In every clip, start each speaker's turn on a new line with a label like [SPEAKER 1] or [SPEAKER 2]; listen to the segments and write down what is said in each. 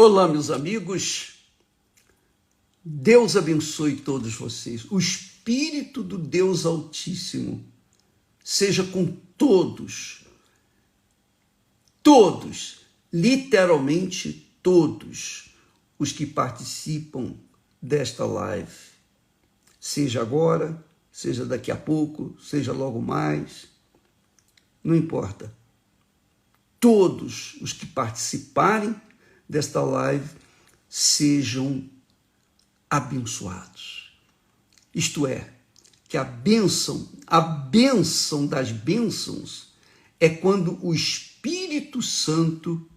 [SPEAKER 1] Olá, meus amigos. Deus abençoe todos vocês. O Espírito do Deus Altíssimo seja com todos, literalmente todos os que participam desta live. Seja agora, seja daqui a pouco, seja logo mais, não importa. Todos os que participarem desta live sejam abençoados. Isto é, que a bênção das bênçãos é quando o Espírito Santo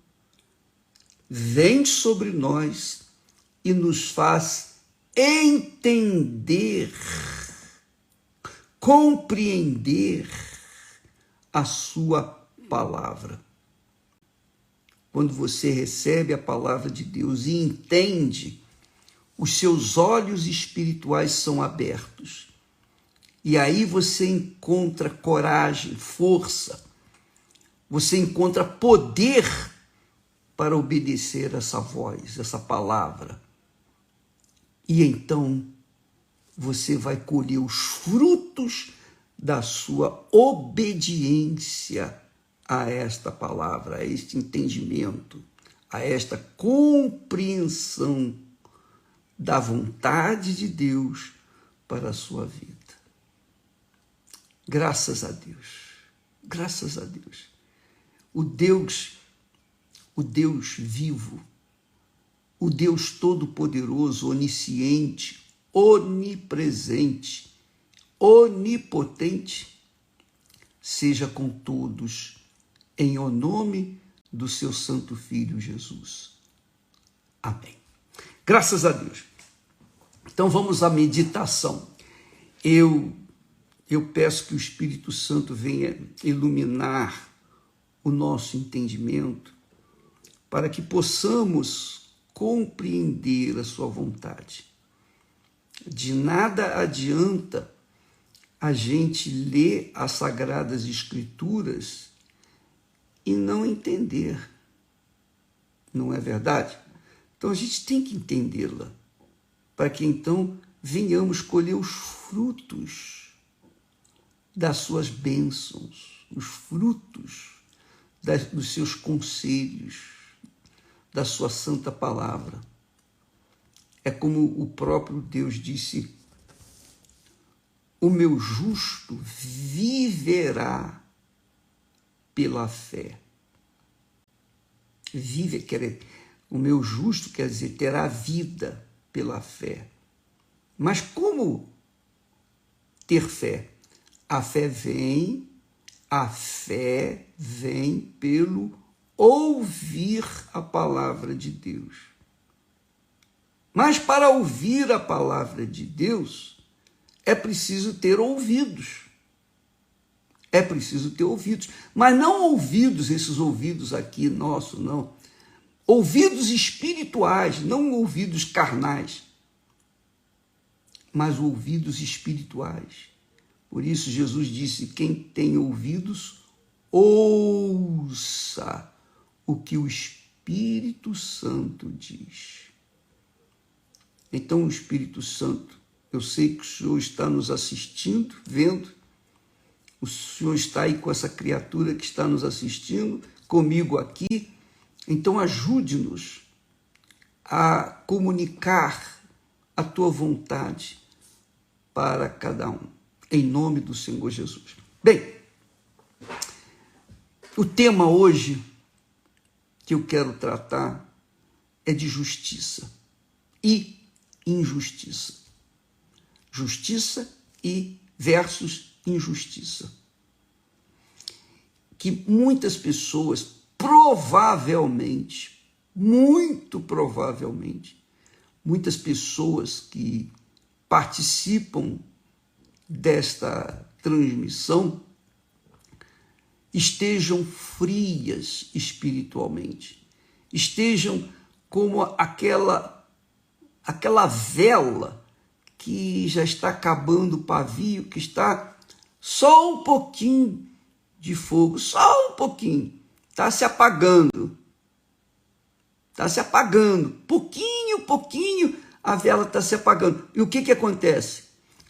[SPEAKER 1] vem sobre nós e nos faz entender, compreender a sua palavra. Quando você recebe a palavra de Deus e entende, os seus olhos espirituais são abertos. E aí você encontra coragem, força, você encontra poder para obedecer essa voz, essa palavra. E então você vai colher os frutos da sua obediência a esta palavra, a este entendimento, a esta compreensão da vontade de Deus para a sua vida. Graças a Deus, graças a Deus. O Deus vivo, o Deus todo-poderoso, onisciente, onipresente, onipotente, seja com todos, em o nome do seu santo Filho Jesus. Amém. Graças a Deus. Então vamos à meditação. Eu peço que o Espírito Santo venha iluminar o nosso entendimento para que possamos compreender a sua vontade. De nada adianta a gente ler as Sagradas Escrituras e não entender. Não é verdade? Então a gente tem que entendê-la, para que então venhamos colher os frutos das suas bênçãos, os frutos dos seus conselhos, da sua santa palavra. É como o próprio Deus disse: o meu justo viverá pela fé. O meu justo quer dizer, terá vida pela fé. Mas como ter fé? A fé vem pelo ouvir a palavra de Deus. Mas para ouvir a palavra de Deus, é preciso ter ouvidos. É preciso ter ouvidos. Mas não ouvidos, esses ouvidos aqui, nosso, não. Ouvidos espirituais, não ouvidos carnais, mas ouvidos espirituais. Por isso Jesus disse: quem tem ouvidos, ouça o que o Espírito Santo diz. Então o Espírito Santo, eu sei que o Senhor está nos assistindo, vendo, o Senhor está aí com essa criatura que está nos assistindo, comigo aqui. Então ajude-nos a comunicar a tua vontade para cada um, em nome do Senhor Jesus. Bem, o tema hoje que eu quero tratar é de justiça e injustiça. Justiça e versus injustiça. Que muitas pessoas, provavelmente, muito provavelmente, muitas pessoas que participam desta transmissão estejam frias espiritualmente, estejam como aquela vela que já está acabando o pavio, que está só um pouquinho de fogo, só um pouquinho, está se apagando. está se apagando. Pouquinho, a vela está se apagando. E o que acontece?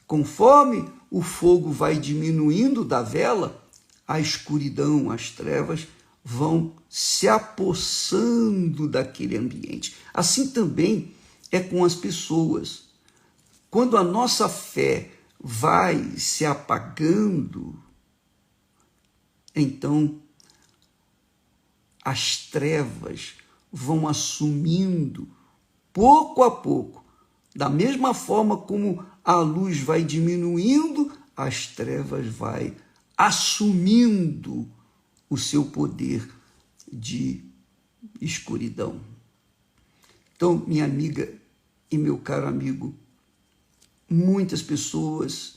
[SPEAKER 1] Conforme o fogo vai diminuindo da vela, a escuridão, as trevas vão se apossando daquele ambiente. Assim também é com as pessoas. Quando a nossa fé vai se apagando, então as trevas vão assumindo, pouco a pouco, da mesma forma como a luz vai diminuindo, as trevas vai assumindo o seu poder de escuridão. Então, minha amiga e meu caro amigo, muitas pessoas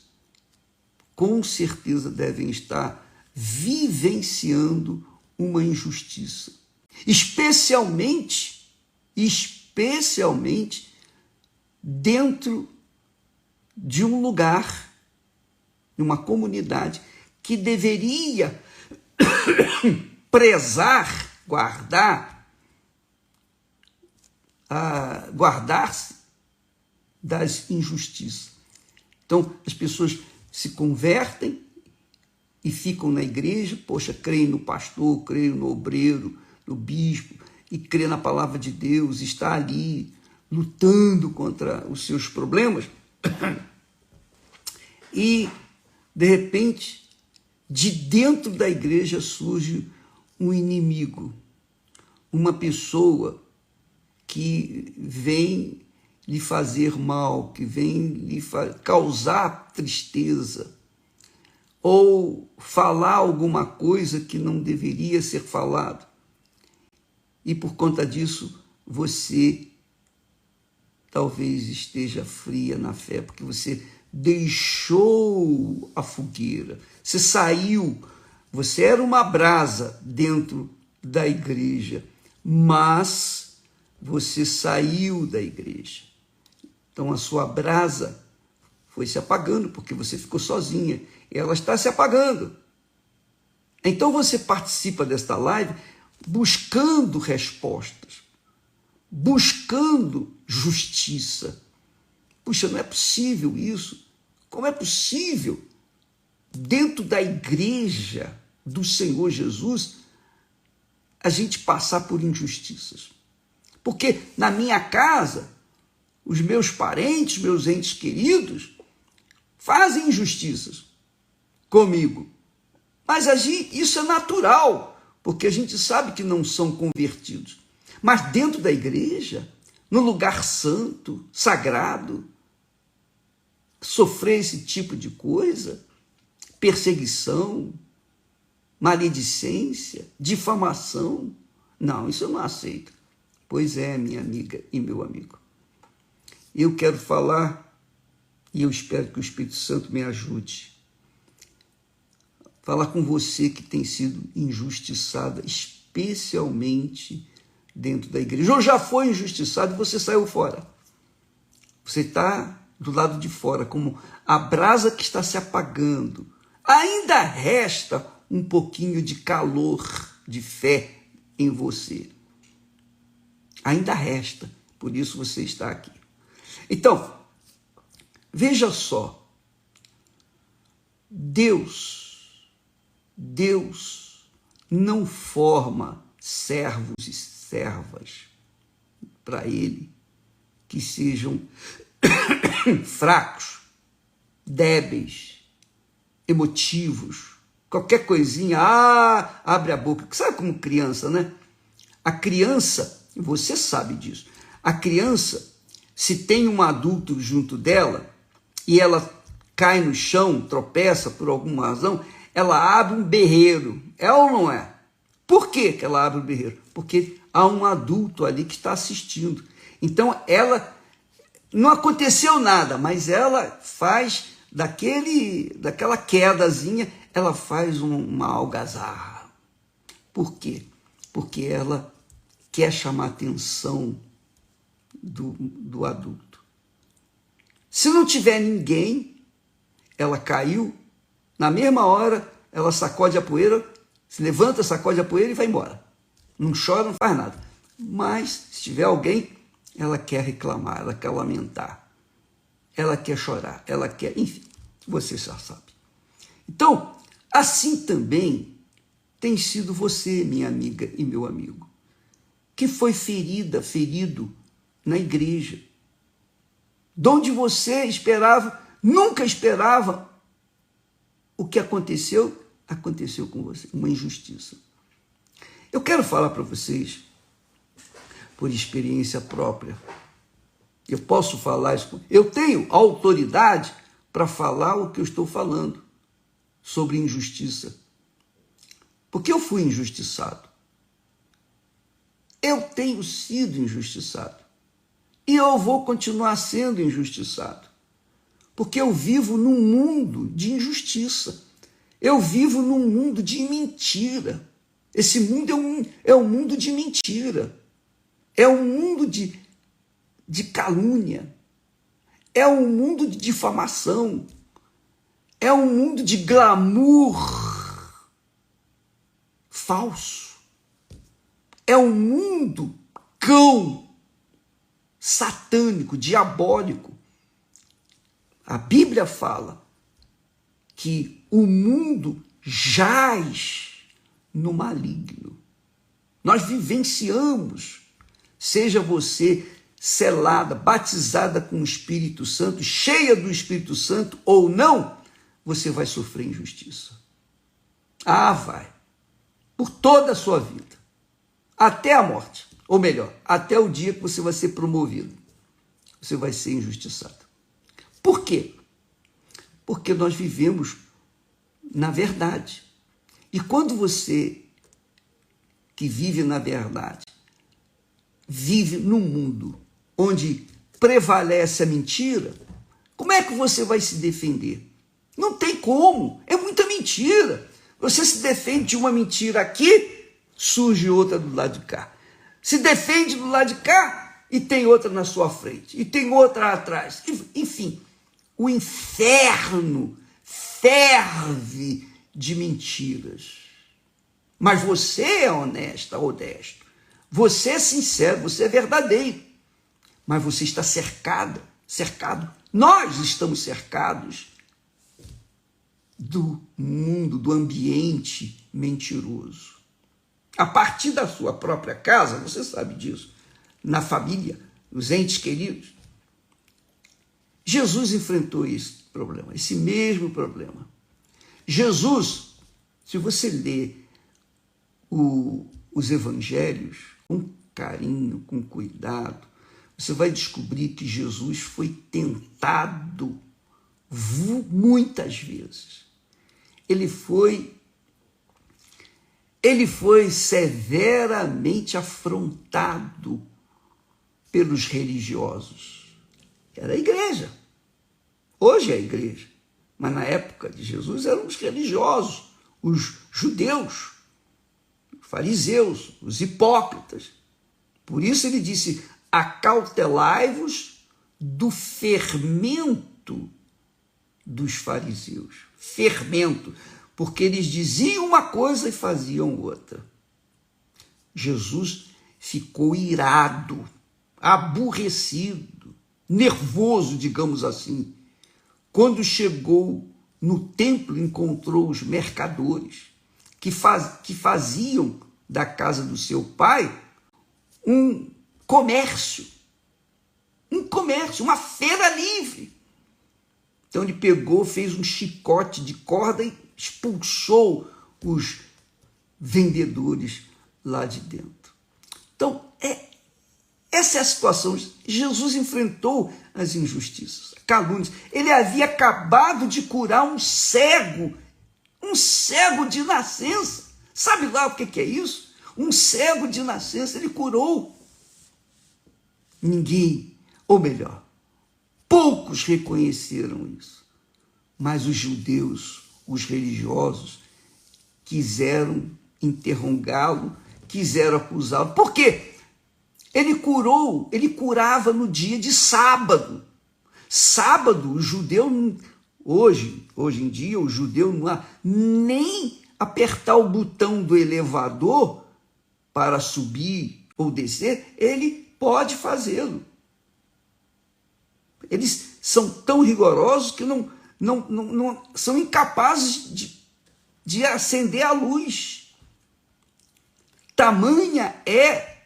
[SPEAKER 1] com certeza devem estar vivenciando uma injustiça, especialmente dentro de um lugar, de uma comunidade que deveria prezar, guardar-se das injustiças. Então, as pessoas se convertem e ficam na igreja, creem no pastor, creem no obreiro, no bispo, e creem na palavra de Deus, está ali lutando contra os seus problemas, e, de repente, de dentro da igreja surge um inimigo, uma pessoa que vem lhe fazer mal, que vem lhe causar tristeza, ou falar alguma coisa que não deveria ser falado. E por conta disso, você talvez esteja fria na fé, porque você deixou a fogueira, você saiu, você era uma brasa dentro da igreja, mas você saiu da igreja. Então a sua brasa foi se apagando, porque você ficou sozinha, e ela está se apagando. Então você participa desta live buscando respostas, buscando justiça. Puxa, não é possível isso. Como é possível, dentro da igreja do Senhor Jesus, a gente passar por injustiças? Porque na minha casa, os meus parentes, meus entes queridos, fazem injustiças comigo. Mas isso é natural, porque a gente sabe que não são convertidos. Mas dentro da igreja, no lugar santo, sagrado, sofrer esse tipo de coisa, perseguição, maledicência, difamação, não, isso eu não aceito. Pois é, minha amiga e meu amigo. Eu quero falar, e eu espero que o Espírito Santo me ajude, falar com você que tem sido injustiçada, especialmente dentro da igreja. Ou já foi injustiçado e você saiu fora. Você está do lado de fora, como a brasa que está se apagando. Ainda resta um pouquinho de calor, de fé em você. Ainda resta, por isso você está aqui. Então, veja só, Deus não forma servos e servas para Ele que sejam fracos, débeis, emotivos, qualquer coisinha, abre a boca. Sabe como criança, né? A criança, você sabe disso, a criança, se tem um adulto junto dela e ela cai no chão, tropeça por alguma razão, ela abre um berreiro, é ou não é? Por que ela abre o berreiro? Porque há um adulto ali que está assistindo. Então, ela não aconteceu nada, mas ela faz daquela quedazinha, ela faz uma algazarra. Por quê? Porque ela quer chamar a atenção do adulto. Se não tiver ninguém, ela caiu, na mesma hora, ela sacode a poeira, se levanta, sacode a poeira e vai embora. Não chora, não faz nada. Mas, se tiver alguém, ela quer reclamar, ela quer lamentar, ela quer chorar, ela quer, enfim, você já sabe. Então, assim também tem sido você, minha amiga e meu amigo, que foi ferido na igreja, de onde você nunca esperava. O que aconteceu com você, uma injustiça. Eu quero falar para vocês, por experiência própria, eu posso falar isso, eu tenho autoridade para falar o que eu estou falando sobre injustiça, porque eu fui injustiçado. Eu tenho sido injustiçado e eu vou continuar sendo injustiçado, porque eu vivo num mundo de injustiça, eu vivo num mundo de mentira. Esse mundo é um mundo de mentira, é um mundo de calúnia, é um mundo de difamação, é um mundo de glamour falso, é um mundo cão, satânico, diabólico. A Bíblia fala que o mundo jaz no maligno. Nós vivenciamos, seja você selada, batizada com o Espírito Santo, cheia do Espírito Santo ou não, você vai sofrer injustiça. Ah, vai. Por toda a sua vida. Até a morte. Ou melhor, até o dia que você vai ser promovido. Você vai ser injustiçado. Por quê? Porque nós vivemos na verdade. E quando você que vive na verdade, vive num mundo onde prevalece a mentira, como é que você vai se defender? Não tem como, é muita mentira. Você se defende de uma mentira aqui, surge outra do lado de cá. Se defende do lado de cá e tem outra na sua frente, e tem outra atrás. Enfim, o inferno ferve de mentiras. Mas você é honesto. Você é sincero, você é verdadeiro. Mas você está cercado. Nós estamos cercados do mundo, do ambiente mentiroso. A partir da sua própria casa, você sabe disso, na família, nos entes queridos. Jesus enfrentou esse problema, esse mesmo problema. Jesus, se você ler os evangelhos com carinho, com cuidado, você vai descobrir que Jesus foi tentado muitas vezes. Ele foi severamente afrontado pelos religiosos. Era a igreja. Hoje é a igreja. Mas na época de Jesus eram os religiosos, os judeus, os fariseus, os hipócritas. Por isso ele disse: acautelai-vos do fermento dos fariseus. Fermento, porque eles diziam uma coisa e faziam outra. Jesus ficou irado, aborrecido, nervoso, digamos assim, quando chegou no templo, encontrou os mercadores que faziam da casa do seu pai um comércio, uma feira livre. Então ele pegou, fez um chicote de corda e expulsou os vendedores lá de dentro. Então, essa é a situação. Jesus enfrentou as injustiças, calúnias. Ele havia acabado de curar um cego de nascença. Sabe lá o que é isso? Um cego de nascença, ele curou. Ninguém, ou melhor, poucos reconheceram isso. Mas os judeus, os religiosos, quiseram interrogá-lo, quiseram acusá-lo. Por quê? Ele curava no dia de sábado. Sábado, o judeu, hoje em dia, o judeu não há nem apertar o botão do elevador para subir ou descer, ele pode fazê-lo. Eles são tão rigorosos que não são incapazes de acender a luz. Tamanha é,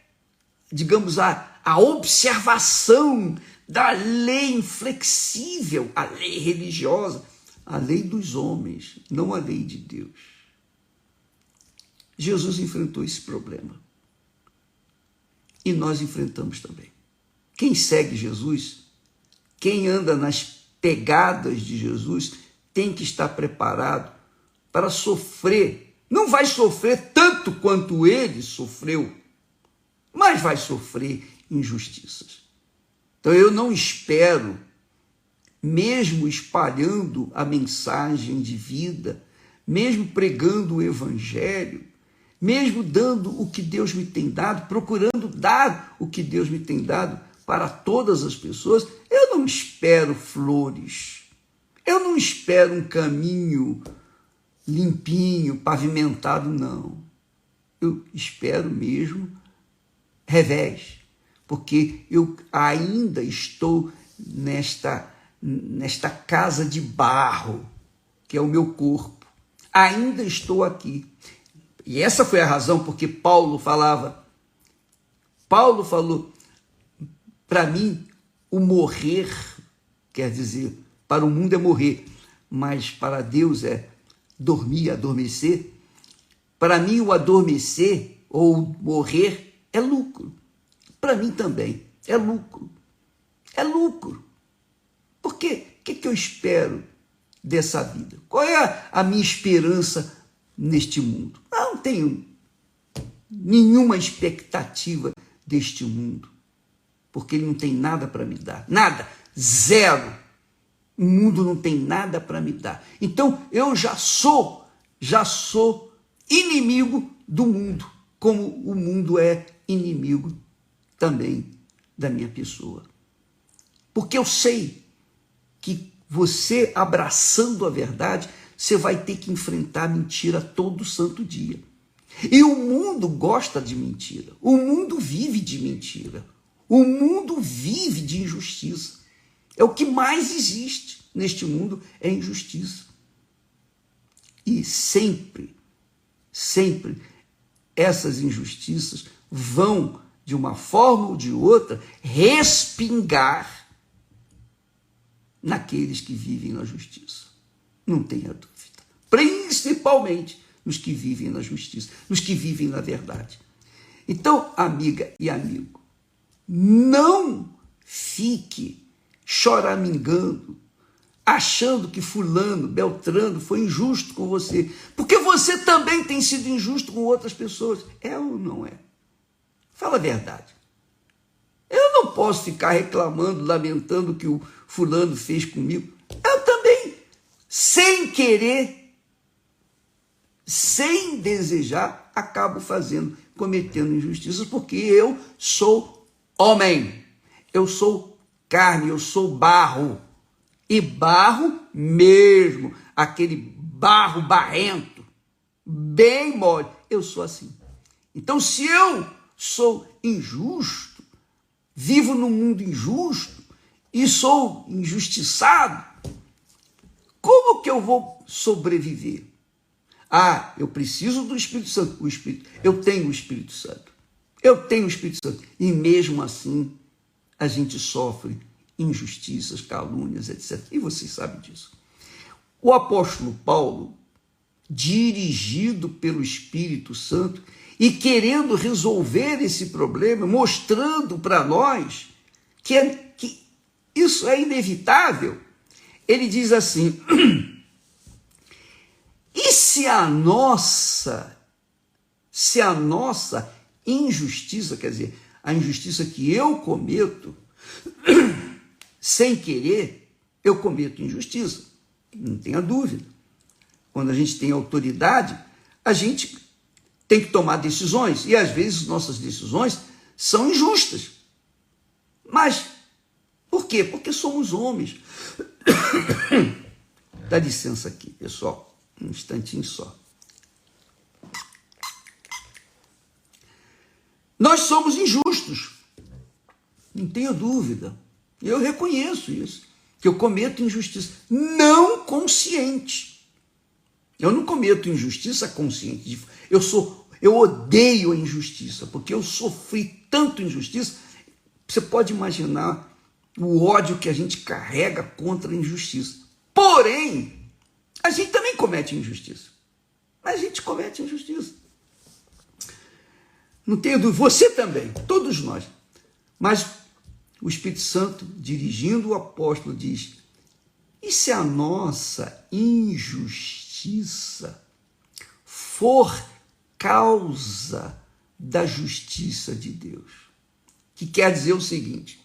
[SPEAKER 1] digamos, a observação da lei inflexível, a lei religiosa, a lei dos homens, não a lei de Deus. Jesus enfrentou esse problema. E nós enfrentamos também. Quem segue Jesus, quem anda nas pegadas de Jesus, tem que estar preparado para sofrer. Não vai sofrer tanto quanto ele sofreu, mas vai sofrer injustiças. Então eu não espero, mesmo espalhando a mensagem de vida, mesmo pregando o evangelho, mesmo dando o que Deus me tem dado, procurando dar o que Deus me tem dado para todas as pessoas, eu não espero flores, eu não espero um caminho limpinho, pavimentado, não. Eu espero mesmo revés, porque eu ainda estou nesta casa de barro, que é o meu corpo. Ainda estou aqui. E essa foi a razão porque Paulo falou, para mim, o morrer, quer dizer, para o mundo é morrer, mas para Deus é dormir, adormecer. Para mim, o adormecer ou morrer é lucro. Para mim também é lucro. É lucro. Por quê? O que eu espero dessa vida? Qual é a minha esperança neste mundo? Eu não tenho nenhuma expectativa deste mundo, porque ele não tem nada para me dar. Nada. Zero. O mundo não tem nada para me dar. Então, eu já sou inimigo do mundo, como o mundo é inimigo também da minha pessoa. Porque eu sei que você, abraçando a verdade, você vai ter que enfrentar a mentira todo santo dia. E o mundo gosta de mentira. O mundo vive de mentira. O mundo vive de injustiça. É o que mais existe neste mundo, é injustiça. E sempre essas injustiças vão, de uma forma ou de outra, respingar naqueles que vivem na justiça. Não tenha dúvida. Principalmente nos que vivem na justiça, nos que vivem na verdade. Então, amiga e amigo, não fique choramingando, achando que fulano, beltrano foi injusto com você, porque você também tem sido injusto com outras pessoas. É ou não é? Fala a verdade. Eu não posso ficar reclamando, lamentando o que o fulano fez comigo. Eu também, sem querer, sem desejar, acabo cometendo injustiças, porque eu sou homem, eu sou carne, eu sou barro, e barro mesmo, aquele barro barrento, bem mole, eu sou assim. Então, se eu sou injusto, vivo num mundo injusto e sou injustiçado, como que eu vou sobreviver? Ah, eu preciso do Espírito Santo. Eu tenho o Espírito Santo. Eu tenho o Espírito Santo. E mesmo assim, a gente sofre injustiças, calúnias, etc. E vocês sabem disso. O apóstolo Paulo, dirigido pelo Espírito Santo e querendo resolver esse problema, mostrando para nós que isso é inevitável, ele diz assim: e se a nossa injustiça, quer dizer, a injustiça que eu cometo, sem querer, eu cometo injustiça, não tenha dúvida. Quando a gente tem autoridade, a gente tem que tomar decisões, e às vezes nossas decisões são injustas. Mas por quê? Porque somos homens. Dá licença aqui, pessoal, um instantinho só. Nós somos injustos, não tenho dúvida. Eu reconheço isso, que eu cometo injustiça não consciente. Eu não cometo injustiça consciente. Eu odeio a injustiça, porque eu sofri tanto injustiça. Você pode imaginar o ódio que a gente carrega contra a injustiça. Porém, a gente também comete injustiça. Mas a gente comete injustiça. Não tenho dúvida, você também, todos nós. Mas o Espírito Santo, dirigindo o apóstolo, diz: e se a nossa injustiça for causa da justiça de Deus? Que quer dizer o seguinte: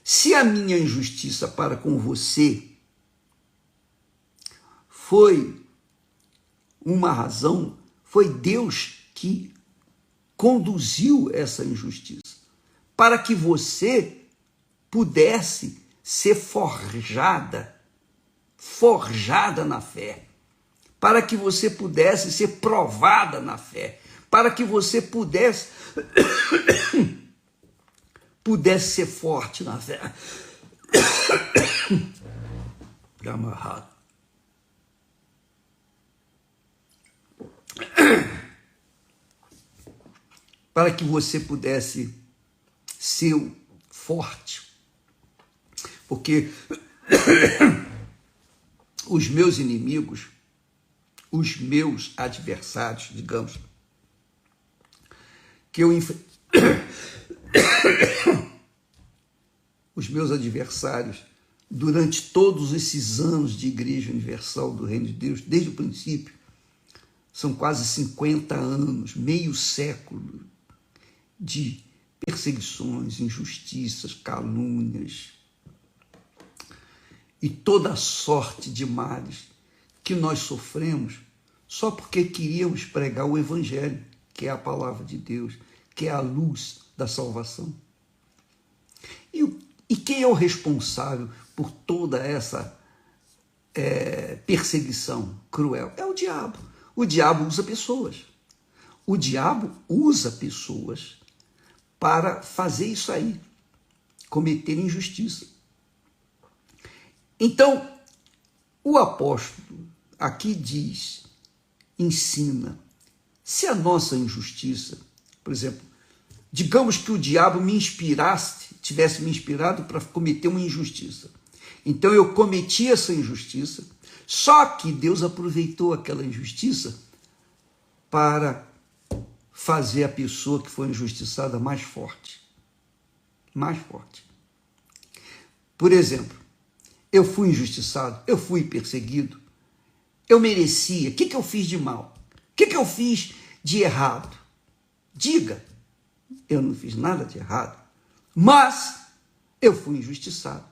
[SPEAKER 1] se a minha injustiça para com você foi uma razão, foi Deus que conduziu essa injustiça, para que você pudesse ser forjada na fé, para que você pudesse ser provada na fé, para que você pudesse ser forte na fé. Amarrado. Para que você pudesse ser forte. Porque os meus inimigos, os meus adversários, digamos, que eu os meus adversários, durante todos esses anos de Igreja Universal do Reino de Deus, desde o princípio, são quase 50 anos, meio século de perseguições, injustiças, calúnias e toda sorte de males que nós sofremos só porque queríamos pregar o Evangelho, que é a palavra de Deus, que é a luz da salvação. E quem é o responsável por toda essa perseguição cruel? É o diabo. O diabo usa pessoas. O diabo usa pessoas para fazer isso aí, cometer injustiça. Então, o apóstolo aqui diz, ensina, se a nossa injustiça, por exemplo, digamos que o diabo tivesse me inspirado para cometer uma injustiça. Então eu cometi essa injustiça, só que Deus aproveitou aquela injustiça para fazer a pessoa que foi injustiçada mais forte. Mais forte. Por exemplo, eu fui injustiçado, eu fui perseguido, eu merecia. O que eu fiz de mal? O que eu fiz de errado? Diga, eu não fiz nada de errado, mas eu fui injustiçado.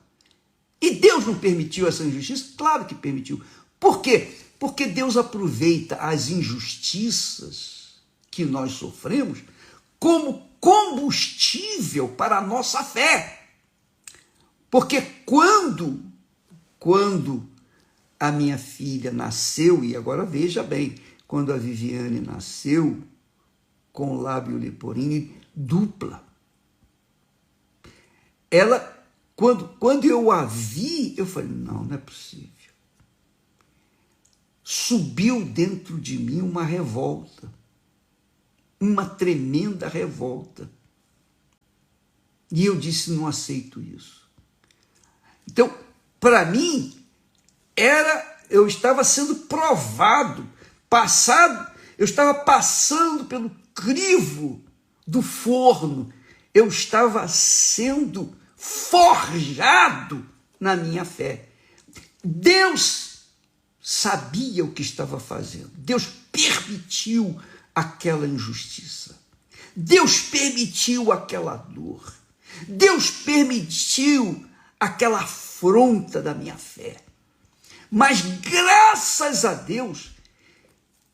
[SPEAKER 1] E Deus não permitiu essa injustiça? Claro que permitiu. Por quê? Porque Deus aproveita as injustiças que nós sofremos como combustível para a nossa fé. Porque quando a minha filha nasceu, e agora veja bem, quando a Viviane nasceu com o lábio leporino dupla, ela, quando eu a vi, eu falei, não é possível. Subiu dentro de mim uma revolta, uma tremenda revolta. E eu disse, não aceito isso. Então, para mim, eu estava sendo provado, eu estava passando pelo crivo do forno, eu estava sendo forjado na minha fé. Deus sabia o que estava fazendo. Deus permitiu aquela injustiça. Deus permitiu aquela dor. Deus permitiu aquela afronta da minha fé. Mas graças a Deus,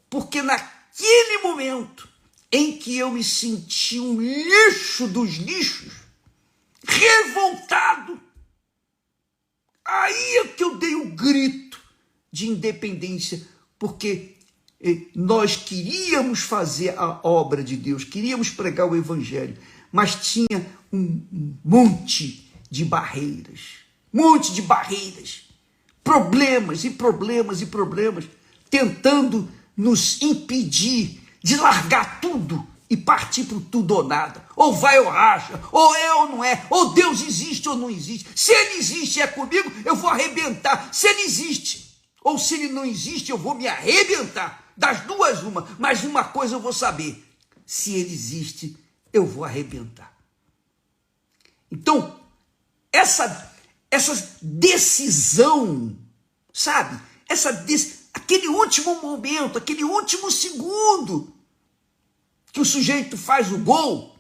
[SPEAKER 1] porque naquele momento em que eu me senti um lixo dos lixos, revoltado, aí é que eu dei o grito de independência, porque nós queríamos fazer a obra de Deus, queríamos pregar o evangelho, mas tinha um monte de barreiras, problemas e problemas e problemas, tentando nos impedir de largar tudo e partir para o tudo ou nada. Ou vai ou racha, ou é ou não é, ou Deus existe ou não existe. Se ele existe e é comigo, eu vou arrebentar. Se ele existe, ou se ele não existe, eu vou me arrebentar. Das duas, uma. Mas uma coisa eu vou saber: se ele existe, eu vou arrebentar. Então, essa decisão, sabe? Aquele último momento, aquele último segundo que o sujeito faz o gol,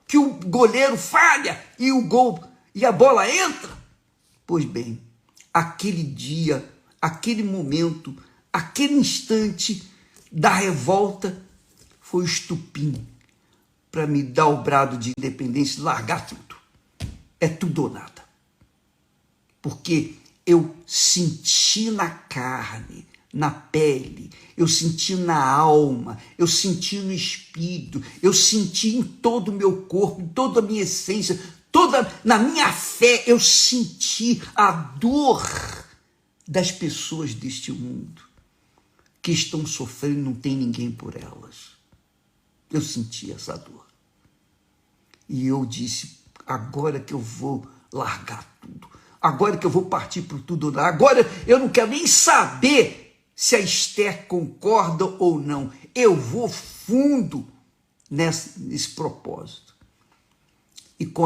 [SPEAKER 1] que o goleiro falha e o gol e a bola entra. Pois bem, aquele dia, aquele momento, aquele instante da revolta foi o estupim para me dar o brado de independência e largar tudo. É tudo ou nada. Porque eu senti na carne, na pele, eu senti na alma, eu senti no espírito, eu senti em todo o meu corpo, em toda a minha essência, na minha fé, eu senti a dor das pessoas deste mundo que estão sofrendo, não tem ninguém por elas. Eu senti essa dor. E eu disse: agora que eu vou largar tudo, agora que eu vou partir para tudo, agora eu não quero nem saber se a Esther concorda ou não. Eu vou fundo nesse propósito. E com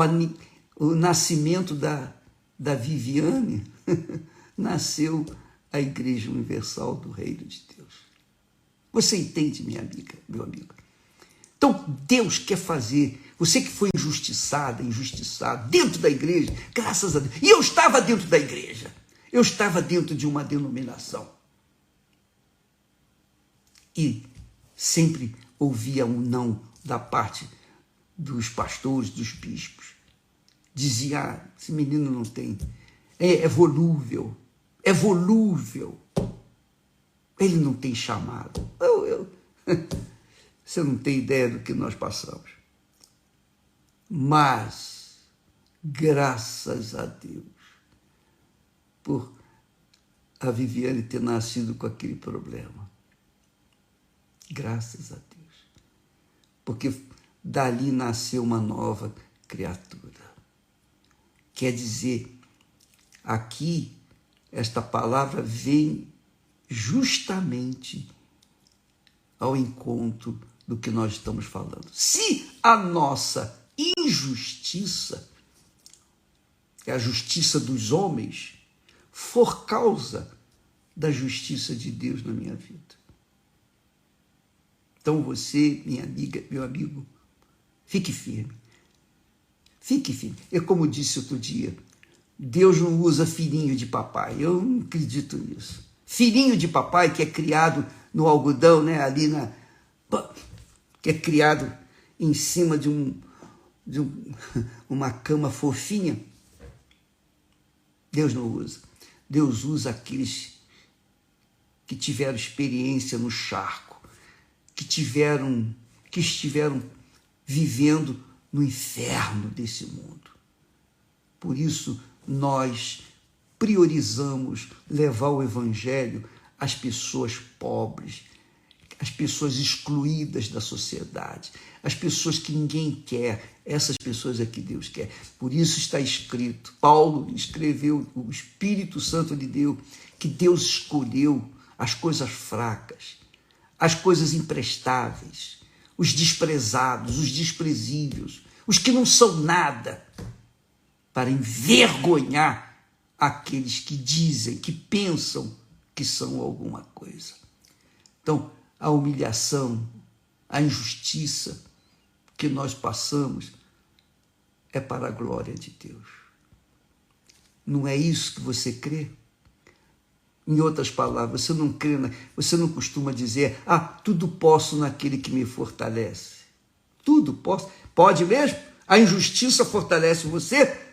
[SPEAKER 1] o nascimento da Viviane, nasceu a Igreja Universal do Reino de Deus. Você entende, minha amiga, meu amigo? Então, Deus quer fazer. Você que foi injustiçado, dentro da igreja, graças a Deus. E eu estava dentro da igreja. Eu estava dentro de uma denominação. E sempre ouvia um não da parte dos pastores, dos bispos. Dizia: esse menino não tem, é volúvel, ele não tem chamado. Você não tem ideia do que nós passamos. Mas, graças a Deus, por a Viviane ter nascido com aquele problema. Graças a Deus. Porque dali nasceu uma nova criatura. Quer dizer, aqui, esta palavra vem justamente ao encontro do que nós estamos falando. Se a nossa injustiça, a justiça dos homens, for causa da justiça de Deus na minha vida. Então você, minha amiga, meu amigo, fique firme. Fique firme. Eu, como disse outro dia, Deus não usa filhinho de papai. Eu não acredito nisso. Filhinho de papai que é criado no algodão, né, que é criado em cima de uma cama fofinha. Deus não usa. Deus usa aqueles que tiveram experiência no charco, que estiveram vivendo no inferno desse mundo. Por isso, nós priorizamos levar o evangelho às pessoas pobres, às pessoas excluídas da sociedade, às pessoas que ninguém quer. Essas pessoas é que Deus quer. Por isso está escrito, Paulo escreveu, o Espírito Santo lhe deu, que Deus escolheu as coisas fracas, as coisas imprestáveis, os desprezados, os desprezíveis, os que não são nada, para envergonhar aqueles que dizem, que pensam que são alguma coisa. Então, a humilhação, a injustiça que nós passamos é para a glória de Deus. Não é isso que você crê? Em outras palavras, você não crê, você não costuma dizer: tudo posso naquele que me fortalece. Tudo posso. Pode mesmo? A injustiça fortalece você?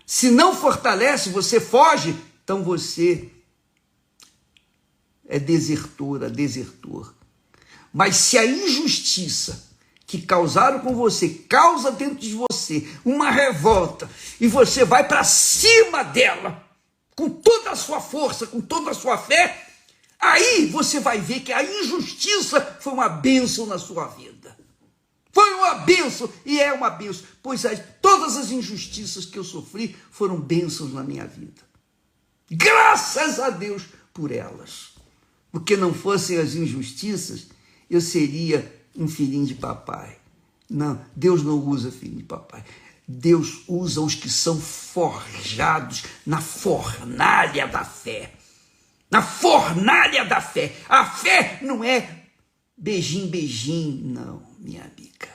[SPEAKER 1] Se não fortalece, você foge, então você é desertora, desertor. Mas se a injustiça que causaram com você causa dentro de você uma revolta e você vai para cima dela com toda a sua força, com toda a sua fé, aí você vai ver que a injustiça foi uma bênção na sua vida. Foi uma bênção e é uma bênção, pois todas as injustiças que eu sofri foram bênçãos na minha vida. Graças a Deus por elas. Porque não fossem as injustiças, eu seria um filhinho de papai. Não, Deus não usa filho de papai. Deus usa os que são forjados na fornalha da fé. Na fornalha da fé. A fé não é beijinho, beijinho, não, minha amiga.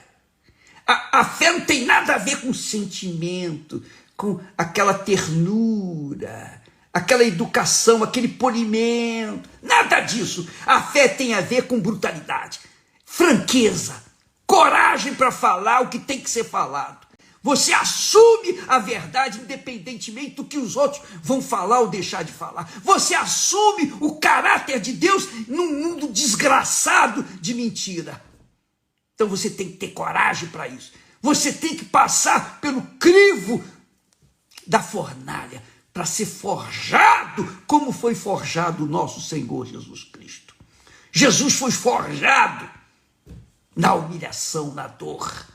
[SPEAKER 1] A fé não tem nada a ver com sentimento, com aquela ternura, aquela educação, aquele polimento, nada disso. A fé tem a ver com brutalidade, franqueza, coragem para falar o que tem que ser falado. Você assume a verdade independentemente do que os outros vão falar ou deixar de falar. Você assume o caráter de Deus num mundo desgraçado de mentira. Então você tem que ter coragem para isso. Você tem que passar pelo crivo da fornalha para ser forjado como foi forjado o nosso Senhor Jesus Cristo. Jesus foi forjado na humilhação, na dor.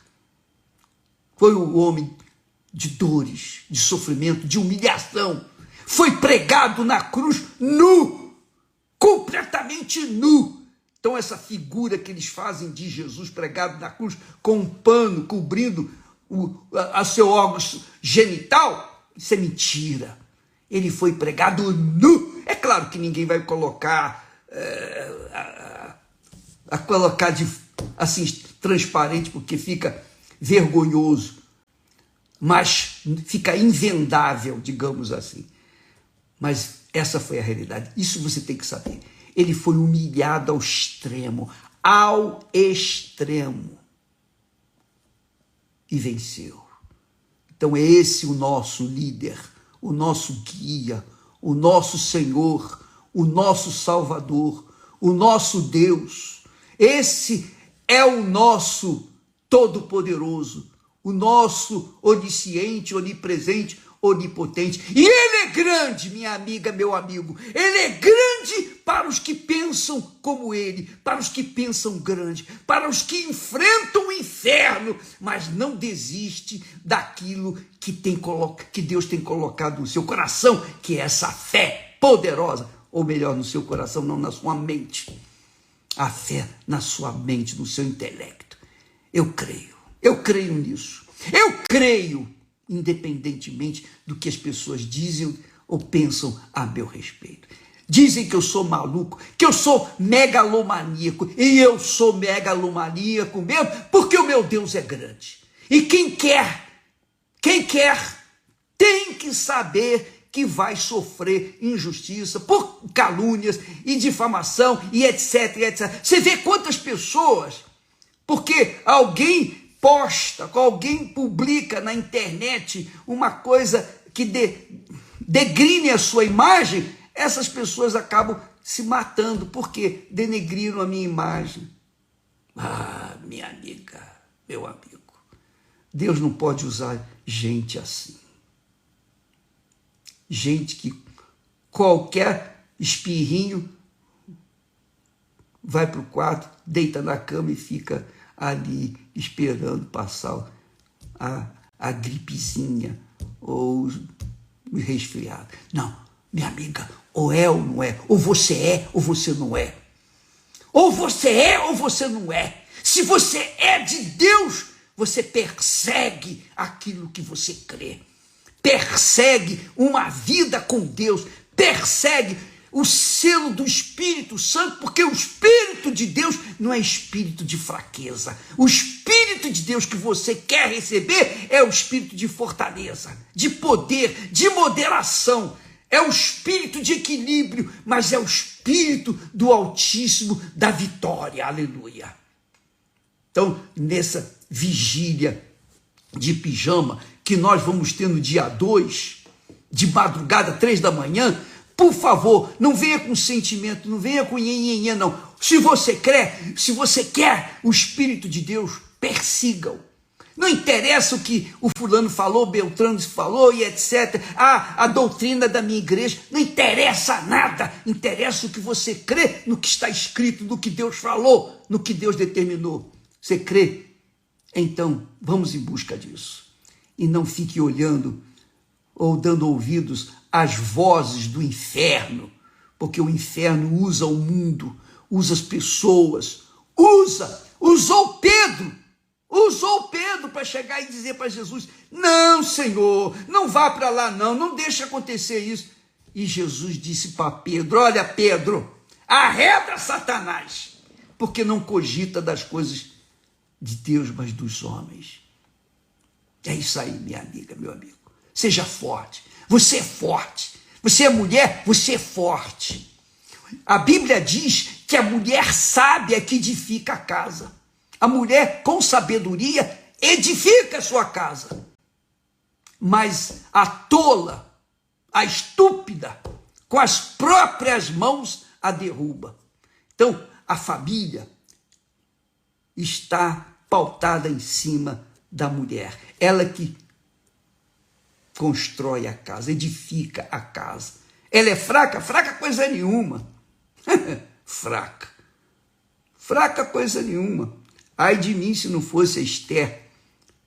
[SPEAKER 1] Foi o homem de dores, de sofrimento, de humilhação. Foi pregado na cruz nu, completamente nu. Então essa figura que eles fazem de Jesus pregado na cruz com um pano cobrindo a seu órgão genital, isso é mentira. Ele foi pregado nu. É claro que ninguém vai colocar assim transparente, porque fica vergonhoso, mas fica invendável, digamos assim. Mas essa foi a realidade. Isso você tem que saber. Ele foi humilhado ao extremo, e venceu. Então é esse o nosso líder, o nosso guia, o nosso Senhor, o nosso Salvador, o nosso Deus. Esse é o nosso Todo-Poderoso, o nosso onisciente, onipresente, onipotente. E Ele é grande, minha amiga, meu amigo. Ele é grande para os que pensam como Ele, para os que pensam grande, para os que enfrentam o inferno, mas não desiste daquilo que Deus tem colocado no seu coração, que é essa fé poderosa, ou melhor, no seu coração, não na sua mente. A fé na sua mente, no seu intelecto. Eu creio nisso. Eu creio, independentemente do que as pessoas dizem ou pensam a meu respeito. Dizem que eu sou maluco, que eu sou megalomaníaco, e eu sou megalomaníaco mesmo, porque o meu Deus é grande. E quem quer, tem que saber que vai sofrer injustiça por calúnias e difamação e etc, etc. Você vê quantas pessoas, porque alguém posta, alguém publica na internet uma coisa que degrine a sua imagem, essas pessoas acabam se matando, porque denegriram a minha imagem. Ah, minha amiga, meu amigo, Deus não pode usar gente assim. Gente que qualquer espirrinho vai para o quarto, deita na cama e fica ali esperando passar a gripezinha ou o resfriado. Não, minha amiga, ou é ou não é, ou você é ou você não é. Ou você é ou você não é. Se você é de Deus, você persegue aquilo que você crê. Persegue uma vida com Deus, persegue o selo do Espírito Santo, porque o Espírito de Deus não é espírito de fraqueza. O Espírito de Deus que você quer receber é o espírito de fortaleza, de poder, de moderação. É o espírito de equilíbrio, mas é o espírito do Altíssimo, da vitória. Aleluia. Então, nessa vigília de pijama que nós vamos ter no dia 2, de madrugada, 3 da manhã, Por favor, não venha com sentimento, não venha com nhenhenhê, não. Se você crê, se você quer o Espírito de Deus, persiga-o. Não interessa o que o fulano falou, Beltrano falou e etc. A doutrina da minha igreja, não interessa nada. Interessa o que você crê no que está escrito, no que Deus falou, no que Deus determinou. Você crê? Então, vamos em busca disso. E não fique olhando ou dando ouvidos às vozes do inferno, porque o inferno usa o mundo, usa as pessoas, usou Pedro para chegar e dizer para Jesus: não, Senhor, não vá para lá não deixe acontecer isso. E Jesus disse para Pedro: olha, Pedro, arreda Satanás, porque não cogita das coisas de Deus, mas dos homens. É isso aí, minha amiga, meu amigo. Seja forte. Você é forte. Você é mulher, você é forte. A Bíblia diz que a mulher sábia que edifica a casa. A mulher com sabedoria edifica a sua casa. Mas a tola, a estúpida, com as próprias mãos a derruba. Então, a família está pautada em cima da mulher. Ela que constrói a casa, edifica a casa. Ela é fraca? Fraca coisa nenhuma. Fraca coisa nenhuma. Ai de mim se não fosse a Esther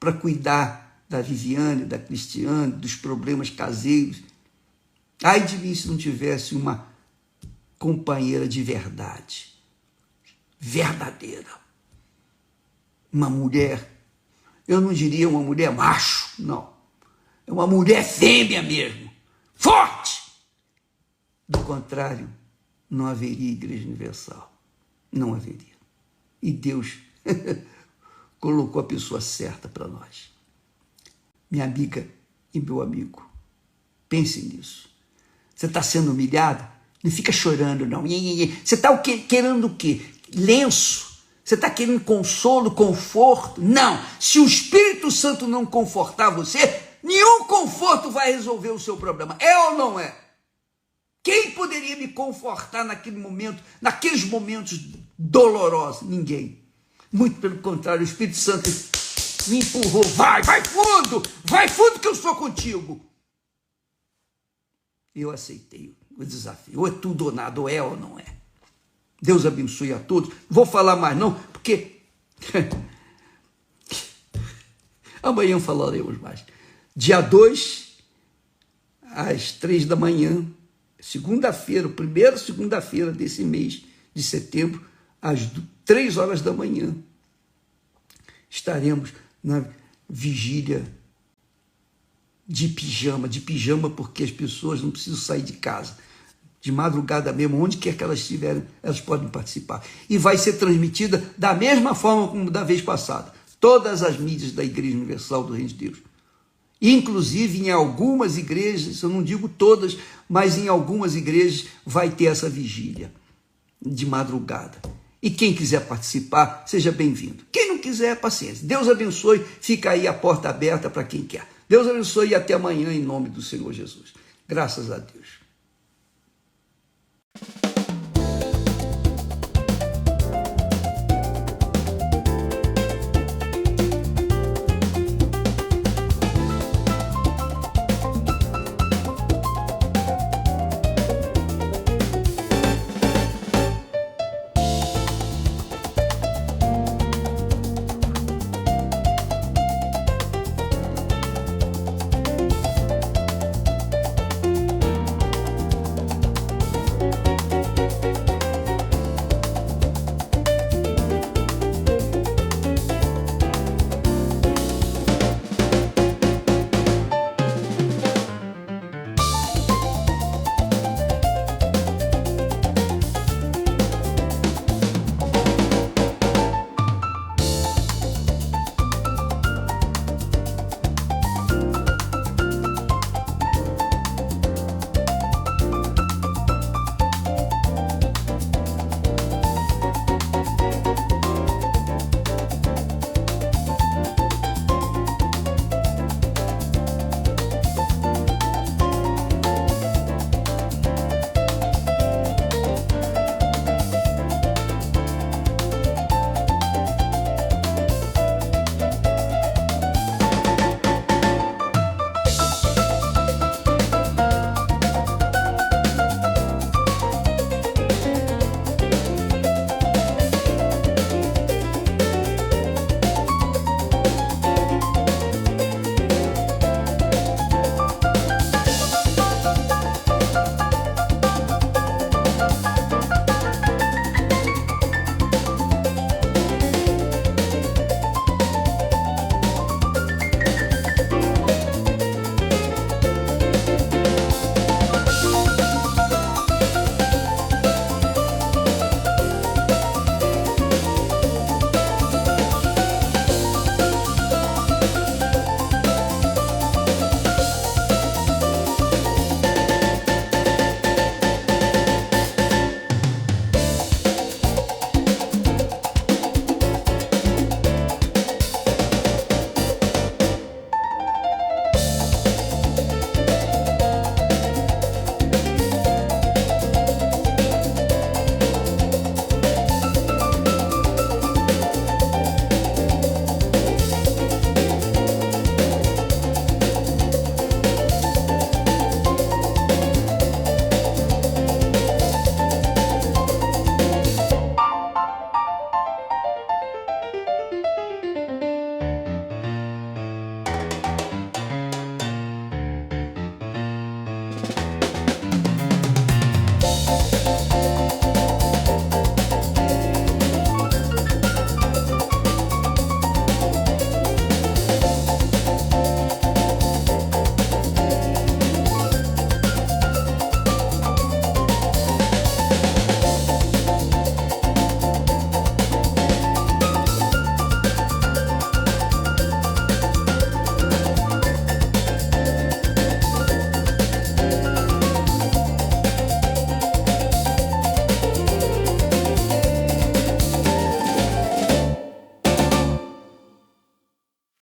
[SPEAKER 1] para cuidar da Viviane, da Cristiane, dos problemas caseiros. Ai de mim se não tivesse uma companheira de verdade, verdadeira. Uma mulher, eu não diria uma mulher macho, não. É uma mulher fêmea mesmo, forte. Do contrário, não haveria Igreja Universal. Não haveria. E Deus colocou a pessoa certa para nós. Minha amiga e meu amigo, pense nisso. Você está sendo humilhado? Não fica chorando, não. Você está querendo o quê? Lenço? Você está querendo consolo, conforto? Não. Se o Espírito Santo não confortar você, nenhum conforto vai resolver o seu problema. É ou não é? Quem poderia me confortar naquele momento, naqueles momentos dolorosos? Ninguém. Muito pelo contrário, o Espírito Santo me empurrou. Vai fundo que eu sou contigo. Eu aceitei o desafio. Ou é tudo ou nada, ou é ou não é. Deus abençoe a todos. Não vou falar mais não, porque amanhã falaremos mais. Dia 2, às 3 da manhã, segunda-feira, primeira segunda-feira desse mês de setembro, às 3 horas da manhã, estaremos na vigília de pijama porque as pessoas não precisam sair de casa. De madrugada mesmo, onde quer que elas estiverem, elas podem participar. E vai ser transmitida da mesma forma como da vez passada. Todas as mídias da Igreja Universal do Reino de Deus. Inclusive em algumas igrejas, eu não digo todas, mas em algumas igrejas vai ter essa vigília de madrugada. E quem quiser participar, seja bem-vindo. Quem não quiser, paciência. Deus abençoe, fica aí a porta aberta para quem quer. Deus abençoe e até amanhã em nome do Senhor Jesus. Graças a Deus.